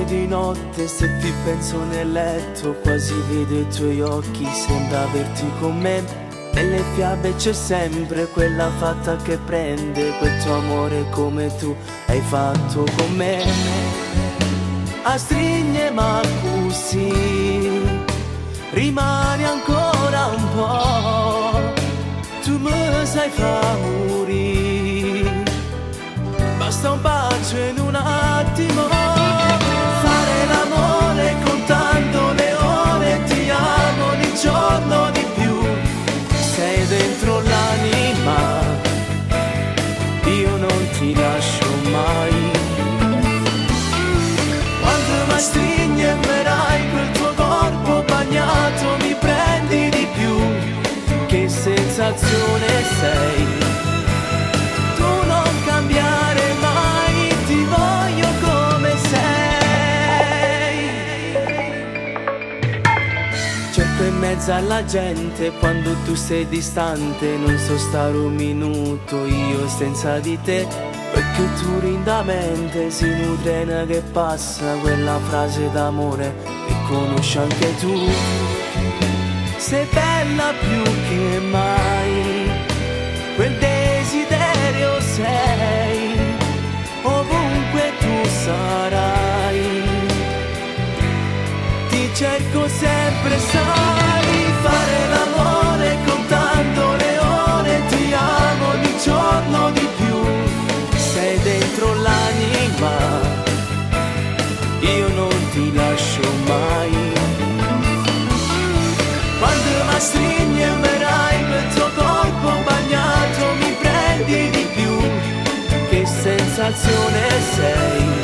come di notte, se ti penso nel letto, quasi vedo i tuoi occhi, sembra averti con me. Nelle fiabe c'è sempre quella fatta che prende quel tuo amore come tu hai fatto con me. A strigne ma così rimani ancora un po', tu mi sai fa morire, basta un bacio in un attimo, fare l'amore contando le ore, ti amo ogni giorno di più, sei dentro l'anima, io non ti lascio mai. Quando mi stringi e verai quel tuo corpo bagnato, mi prendi di più, che sensazione sei, tu non cambiare mai, ti voglio come sei. Cerco in mezzo alla gente quando tu sei distante, non so stare un minuto io senza di te, perché tu rindamente si nutre che passa quella frase d'amore che conosci anche tu. Sei bella più che mai, quel desiderio sei, ovunque tu sarai, ti cerco sempre, sai, fare l'amore contando le ore, ti amo ogni giorno di più, sei dentro l'anima, io non ti lascio mai. Quando mi stringi e verai quel tuo corpo bagnato, mi prendi di più, che sensazione sei.